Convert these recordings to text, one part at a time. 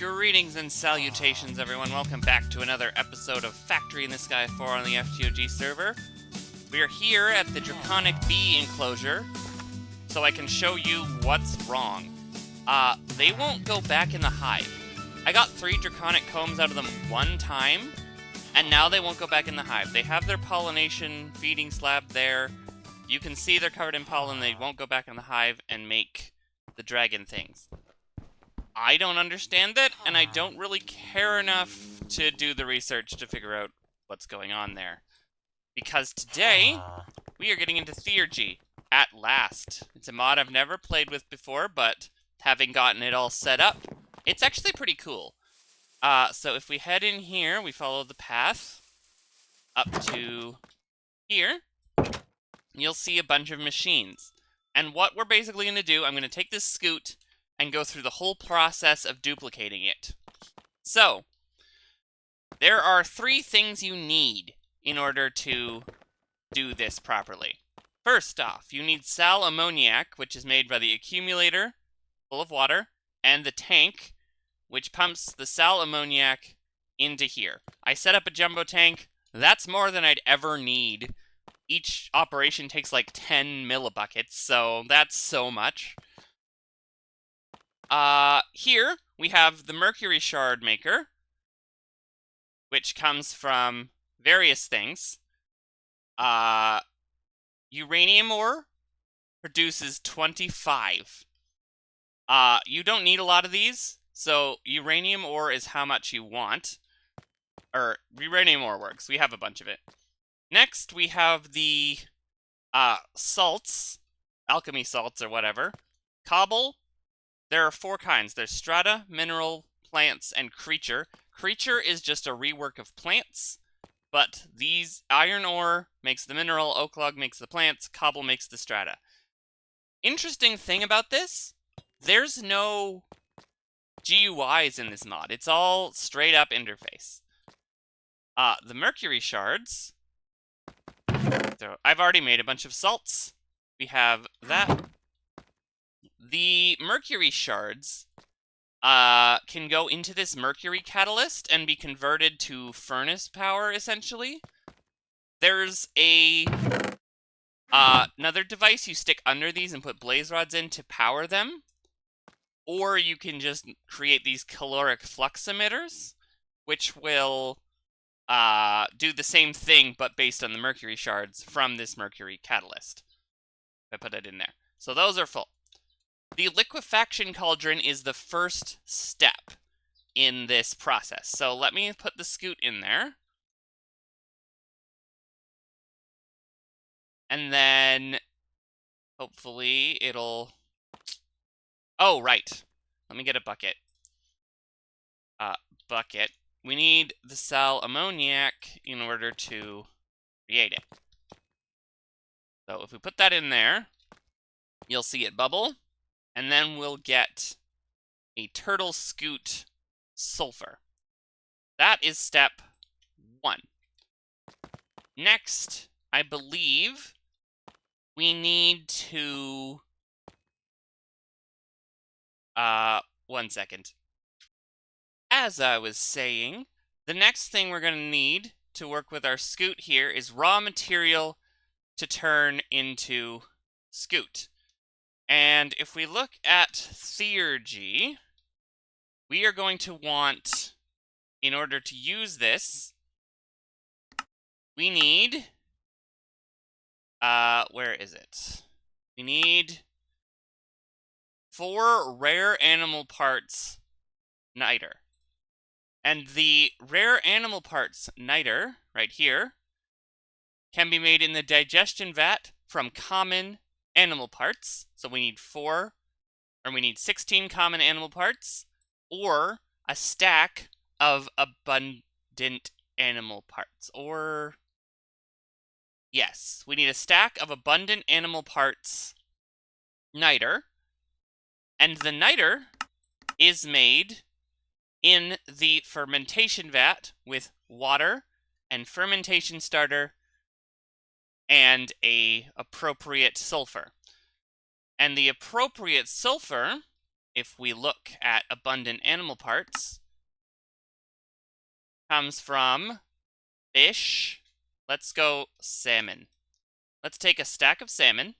Greetings and salutations, everyone. Welcome back to another episode of Factory in the Sky 4 on the FGOG server. We are here at the Draconic Bee enclosure, so I can show you what's wrong. They won't go back in the hive. I got 3 Draconic combs out of them one time, and now they won't go back in the hive. They have their pollination feeding slab there. You can see they're covered in pollen. They won't go back in the hive and make the dragon things. I don't understand it, and I don't really care enough to do the research to figure out what's going on there. Because today, we are getting into Theurgy, at last. It's a mod I've never played with before, but having gotten it all set up, it's actually pretty cool. So if we head in here, we follow the path up to here, you'll see a bunch of machines. And what we're basically going to do, I'm going to take this Scute and go through the whole process of duplicating it. So, there are 3 things you need in order to do this properly. First off, you need sal ammoniac, which is made by the accumulator, full of water, and the tank, which pumps the sal ammoniac into here. I set up a jumbo tank. That's more than I'd ever need. Each operation takes like 10 millibuckets, so that's so much. Here, we have the mercury shard maker, which comes from various things. Uranium ore produces 25. You don't need a lot of these, so uranium ore is how much you want. Or, uranium ore works. We have a bunch of it. Next, we have the, salts, alchemy salts or whatever. Cobble. There are 4 kinds. There's strata, mineral, plants, and creature. Creature is just a rework of plants, but these iron ore makes the mineral, oak log makes the plants, cobble makes the strata. Interesting thing about this, there's no GUIs in this mod. It's all straight up interface. The mercury shards, so I've already made a bunch of salts. We have that. The mercury shards can go into this mercury catalyst and be converted to furnace power, essentially. There's another device you stick under these and put blaze rods in to power them. Or you can just create these caloric flux emitters, which will do the same thing, but based on the mercury shards from this mercury catalyst. I put it in there. So those are full. The liquefaction cauldron is the first step in this process. So let me put the Scute in there. And then hopefully it'll... Oh, right. Let me get a bucket. Bucket. We need the sal ammoniac in order to create it. So if we put that in there, you'll see it bubble. And then we'll get a turtle Scute sulfur. That is step 1. Next, I believe we need to... 1 second. As I was saying, the next thing we're going to need to work with our Scute here is raw material to turn into Scute. And if we look at Theurgy, we are going to want, in order to use this, we need, where is it? We need 4 rare animal parts niter. And the rare animal parts niter, right here, can be made in the digestion vat from common animal parts. So we need 16 common animal parts, or a stack of abundant animal parts. Or, yes, we need a stack of abundant animal parts niter. And the niter is made in the fermentation vat with water and fermentation starter and a appropriate sulfur. And the appropriate sulfur if we look at abundant animal parts, comes from fish. Let's go salmon. Let's take a stack of salmon,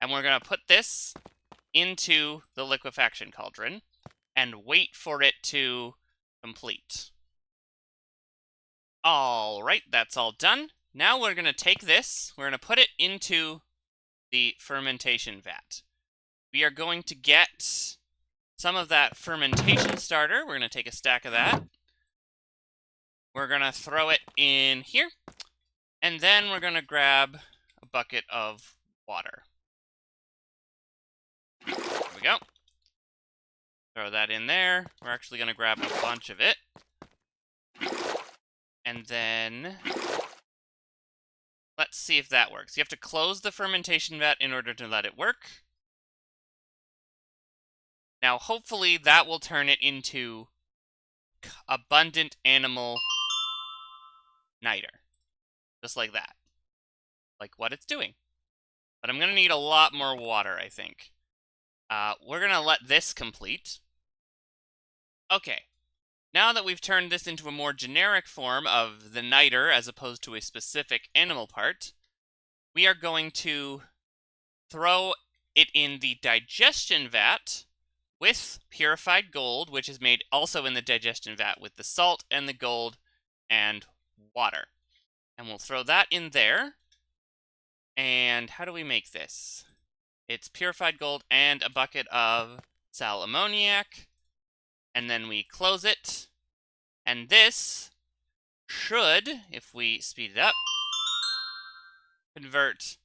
and we're going to put this into the liquefaction cauldron and wait for it to complete. All right, that's all done. Now we're going to take this, we're going to put it into the fermentation vat. We are going to get some of that fermentation starter. We're going to take a stack of that. We're going to throw it in here. And then we're going to grab a bucket of water. There we go. Throw that in there. We're actually going to grab a bunch of it. And then let's see if that works. You have to close the fermentation vat in order to let it work. Now, hopefully that will turn it into abundant animal niter. Just like that. Like what it's doing. But I'm going to need a lot more water, I think. We're going to let this complete. Okay. Now that we've turned this into a more generic form of the niter as opposed to a specific animal part, we are going to throw it in the digestion vat with purified gold, which is made also in the digestion vat with the salt and the gold and water. And we'll throw that in there. And how do we make this? It's purified gold and a bucket of sal ammoniac. And then we close it. And this should, if we speed it up, convert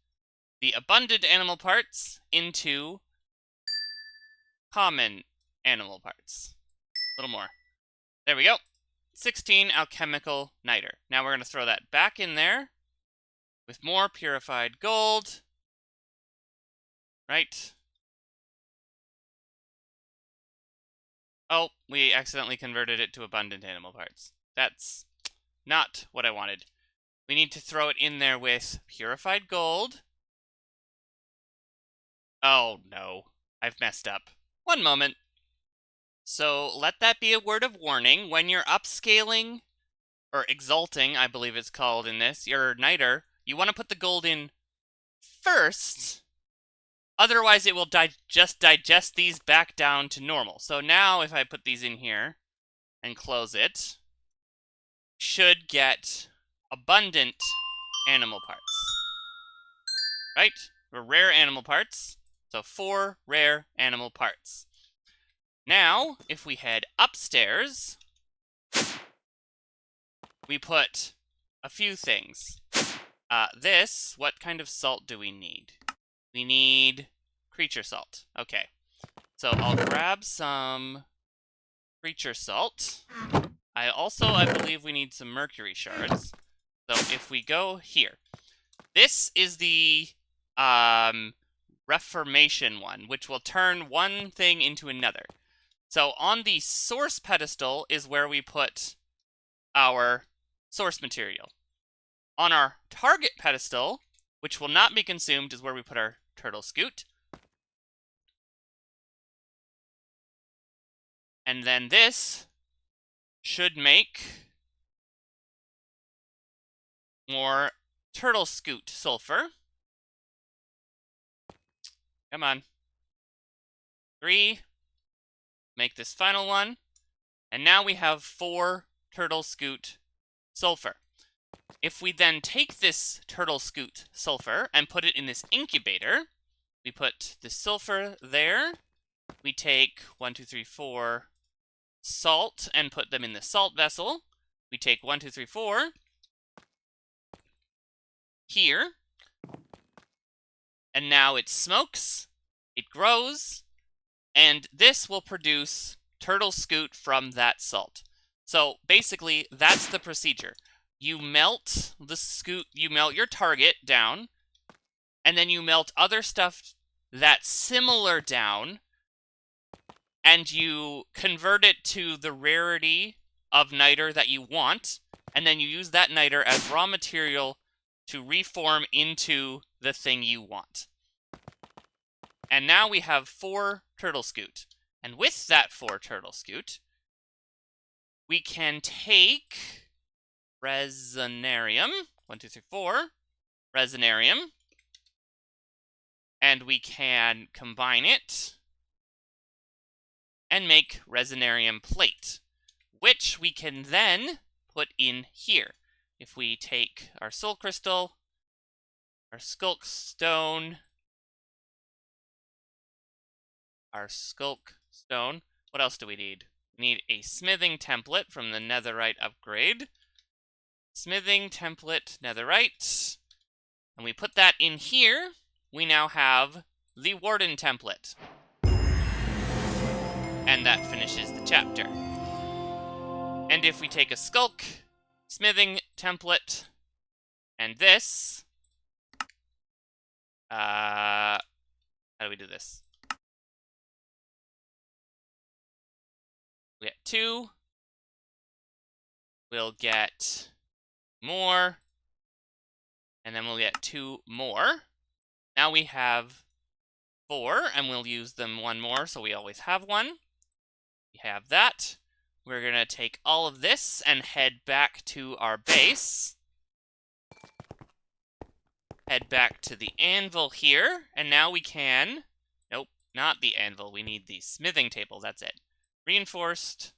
the abundant animal parts into common animal parts. A little more. There we go. 16 alchemical niter. Now we're going to throw that back in there with more purified gold. Right. Oh, we accidentally converted it to abundant animal parts. That's not what I wanted. We need to throw it in there with purified gold. Oh, no. I've messed up. One moment. So let that be a word of warning. When you're upscaling, or exalting, I believe it's called in this, your niter, you want to put the gold in first. Otherwise, it will just digest these back down to normal. So now, if I put these in here and close it, should get abundant animal parts. Right? Or rare animal parts. So 4 rare animal parts. Now, if we head upstairs, we put a few things. What kind of salt do we need? We need creature salt. Okay. So I'll grab some creature salt. I believe we need some mercury shards. So if we go here, this is the reformation one, which will turn one thing into another. So on the source pedestal is where we put our source material. On our target pedestal, which will not be consumed, is where we put our turtle scute. And then this should make more turtle scute sulfur. Come on. 3. Make this final one. And now we have 4 turtle scute sulfur. If we then take this turtle scute sulfur and put it in this incubator, we put the sulfur there. We take 1, 2, 3, 4 salt and put them in the salt vessel. We take 1, 2, 3, 4 here. And now it smokes, it grows, and this will produce turtle scute from that salt. So basically, that's the procedure. You melt the scute, you melt your target down, and then you melt other stuff that's similar down, and you convert it to the rarity of niter that you want, and then you use that niter as raw material to reform into the thing you want. And now we have 4 turtle scute. And with that 4 turtle scute, we can take Resinarium, 1, 2, 3, 4, Resinarium, and we can combine it and make Resinarium plate, which we can then put in here. If we take our soul crystal, our skulk stone, what else do we need? We need a smithing template from the netherite upgrade. Smithing template, netherite. And we put that in here. We now have the warden template. And that finishes the chapter. And if we take a skulk, smithing template, and this, how do we do this? We get 2. We'll get more. And then we'll get 2 more. Now we have 4, and we'll use them 1 more, so we always have 1. We have that. We're going to take all of this and head back to our base. Head back to the anvil here, and now we can... Nope, not the anvil. We need the smithing table, that's it. Reinforced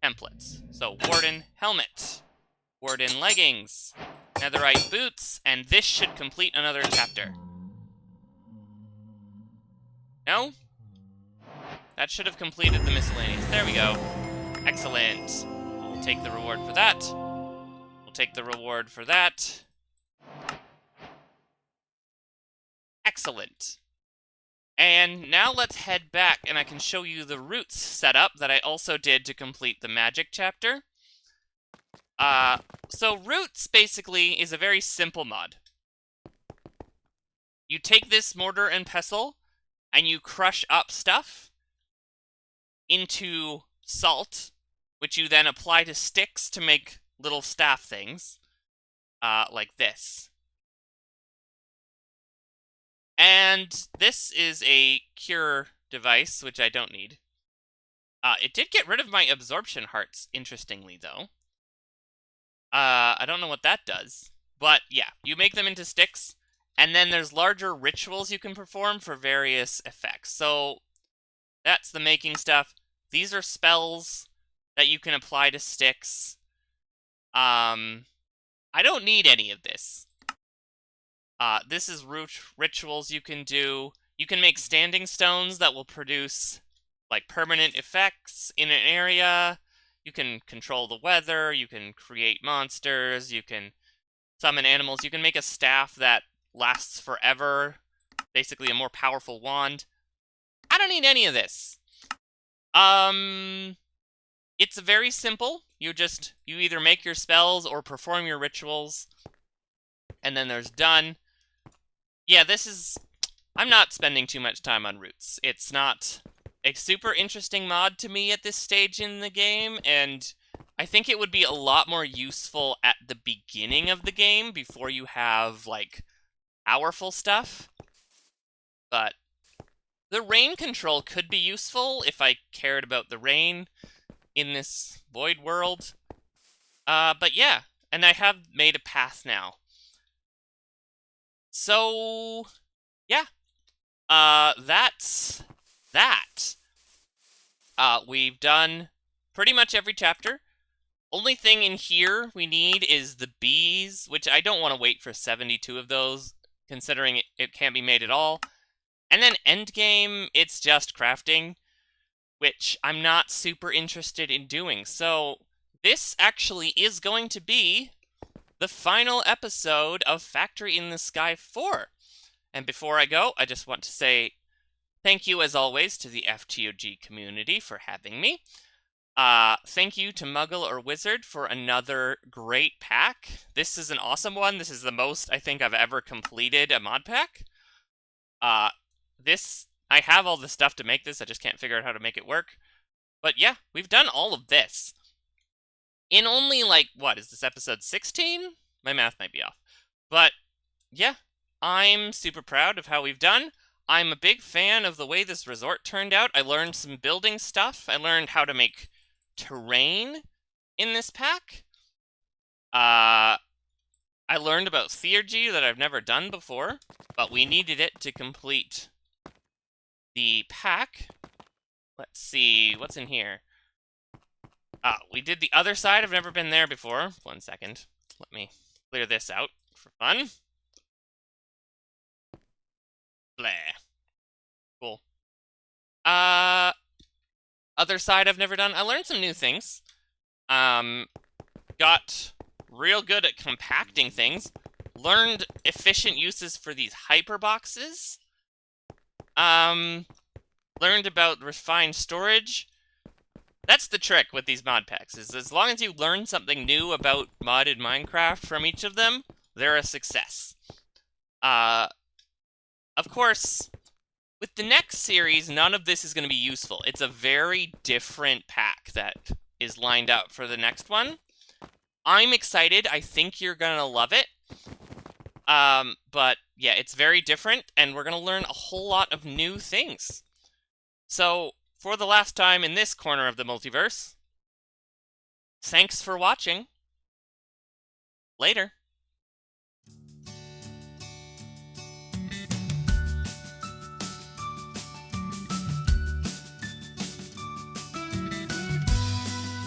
templates. So, warden helmet, warden leggings, netherite boots, and this should complete another chapter. No? That should have completed the miscellaneous. There we go. Excellent. We'll take the reward for that. We'll take the reward for that. Excellent. And now let's head back, and I can show you the roots setup that I also did to complete the magic chapter. So roots basically is a very simple mod. You take this mortar and pestle, and you crush up stuff into salt, which you then apply to sticks to make little staff things, like this. And this is a cure device, which I don't need. It did get rid of my absorption hearts, interestingly, though. I don't know what that does. But, yeah, you make them into sticks, and then there's larger rituals you can perform for various effects. So, that's the making stuff. These are spells that you can apply to sticks. I don't need any of this. This is rituals you can do. You can make standing stones that will produce, like, permanent effects in an area. You can control the weather. You can create monsters. You can summon animals. You can make a staff that lasts forever. Basically, a more powerful wand. I don't need any of this. It's very simple. You either make your spells or perform your rituals. And then there's done. Yeah, I'm not spending too much time on roots. It's not a super interesting mod to me at this stage in the game, and I think it would be a lot more useful at the beginning of the game before you have, like, powerful stuff. But the rain control could be useful if I cared about the rain in this void world. But yeah, and I have made a path now. So, yeah. That's that. We've done pretty much every chapter. Only thing in here we need is the bees, which I don't want to wait for 72 of those, considering it can't be made at all. And then endgame, it's just crafting, which I'm not super interested in doing. So this actually is going to be the final episode of Factory in the Sky 4. And before I go, I just want to say thank you, as always, to the FTOG community for having me. Thank you to Muggle or Wizard for another great pack. This is an awesome one. This is the most I think I've ever completed a mod pack. I have all the stuff to make this, I just can't figure out how to make it work. But yeah, we've done all of this. In only, like, what, is this episode 16? My math might be off. But, yeah, I'm super proud of how we've done. I'm a big fan of the way this resort turned out. I learned some building stuff. I learned how to make terrain in this pack. I learned about theurgy that I've never done before, but we needed it to complete the pack. Let's see, what's in here? We did the other side. I've never been there before. 1 second. Let me clear this out for fun. Blah. Cool. Other side I've never done. I learned some new things. Got real good at compacting things. Learned efficient uses for these hyper boxes. Learned about refined storage. That's the trick with these mod packs, is as long as you learn something new about modded Minecraft from each of them, they're a success. Of course, with the next series, none of this is going to be useful. It's a very different pack that is lined up for the next one. I'm excited. I think you're going to love it. But yeah, it's very different, and we're going to learn a whole lot of new things. So, for the last time in this corner of the multiverse, thanks for watching. Later.